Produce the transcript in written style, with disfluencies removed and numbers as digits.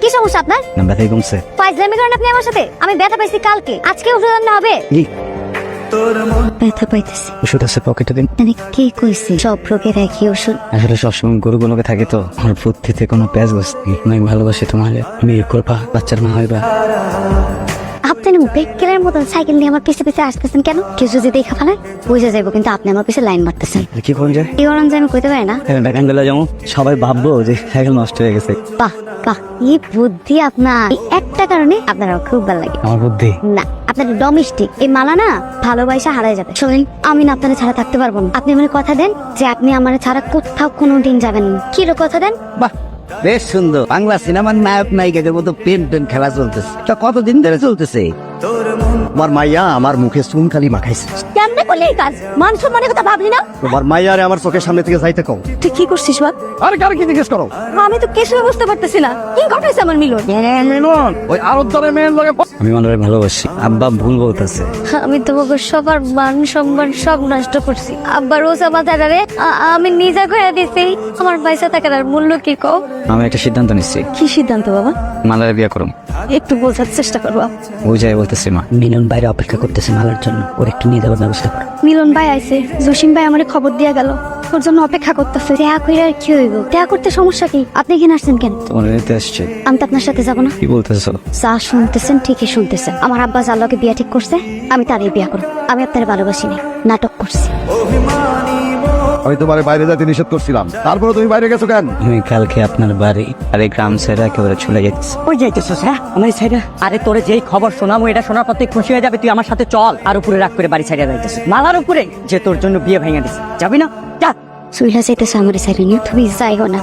কি সমস্যা আপনার? না ব্যথা কমছে। ফাইজলামি করেন আপনি আমার সাথে? আমি ব্যথা পাইছি কালকে, আজকে ওষুধ আনতে হবে? ব্যথা পাইতেছি। ওষুধ আছে পকেটে দিন। মানে কে কইছে সব রোগের একই ওষুধ? আসলে সবসময় গরুগুলোকে থাকে তো আমার বুদ্ধিতে কোনো প্যাচ বসতি। অনেক ভালোবাসি তোমাকে, বিয়ে করবা, বাচ্চার মা হইবা। আপনি না বেকেলের মতন সাইকেল নিয়ে আমার পিছে পিছে আসতেছেন কেন? কেউ যদি দেখা ফেলায় বুঝে যাইব, কিন্তু আপনি আমার পিছে লাইন মারতেছেন। কি করুন যায়? কি করেন যে আমি কইতে পারি না। ব্যাকাঙ্গেলা যেমন সবাই ভাববো যে সাইকেল নষ্ট হয়ে গেছে। বাহ বাহ, এই বুদ্ধি আপনার। এই একটা কারণে আপনার আমার খুব ভালো লাগে। আমার বুদ্ধি না, আপনার ডোমেস্টিক এই মালা না ভালোবাসা হারাই যাবে। শুনেন, আমি না আপনার ছাড়া থাকতে পারবো না। আপনি আমার কথা দেন যে আপনি আমার ছাড়া কোথাও কোনোদিন যাবেন না। কি কথা দেন? বাহ, বেশ সুন্দর। বাংলা সিনেমার নায়ক নায়িকাদের মতো প্রেম প্রেম খেলা চলতেছে। তা কতদিন ধরে চলতেছে? তোমার মাইয়া আমার মুখে চুন খালি মাখাইছে। কেমনে করলে এই কাজ? মান সম্মানের কথা ভাবলি না? তোমার মাইয়ারে আমার চোখের সামনে থেকে যাইতে কও। তুই কি করছিস বাপ? আরে কারে কি জিজ্ঞেস করো? আমি তো কিছুই বুঝতে পারতেছি না। কি ঘটেছে আমার মিলন? মিলন ওই আরবদারে মেয়ের লগে আমি মানুষের ভালোবাসি। আব্বা ভুল বলতেছে। আমি তোমাকে সবার মান সম্মান সব নষ্ট করছি। আব্বা রোজা বাজারে আমি নিজে করে দিছি। আমার পয়সা টাকার আর মূল্য কি কও? আমি একটা সিদ্ধান্ত নিচ্ছি। কি সিদ্ধান্ত বাবা? মালারে বিয়ে করুম। একটু বোঝার চেষ্টা করবো। ওই যাই বলতেছি মা। মিলন বাইরে অপেক্ষা করতেছে মালার জন্য, ওর একটু নিয়ে যাওয়ার ব্যবস্থা করো। মিলন ভাই আইছে, জসিম ভাই আমারে খবর দিয়া গেল, ওর জন্য অপেক্ষা করতেছে। দেখা কইরা আর কি হইব? দেখা করতে সমস্যা কি? আপনি এখানে আসছেন কেন? তোমার নিতে আসছে। আমি তো আপনার সাথে যাবো না। কি বলতেছো? যা শুনতেছেন ঠিকই শুনতেছেন। আমার আব্বা যার লগে বিয়া ঠিক করছে, আমি তারই বিয়া করব। আমি আপনার ভালোবাসি নাই, নাটক করছি। আমি তোমারে বাইরে যেতে নিষেধ করছিলাম, তারপরে তুমি বাইরে গেছো কেন? আমি কালকে আপনার বাড়ি আর এই গ্রাম ছেড়ে একেবারে চলে যাচ্ছি। ওই যাইতেছস? হ্যাঁ, আমার সাইডে। আরে তোরে যেই খবর শোনামো, এটা শোনার পর তুই খুশি হয়ে যাবে। তুই আমার সাথে চল। আর উপরে রাগ করে বাড়ি ছাইড়া যাইতেছিস মালার উপরে, যে তোর জন্য বিয়ে ভেঙে দিছে। যাবি না? যা। সুইলা যাইতেছে আমার সাইডে নিয়ে, তুমি যাইও না।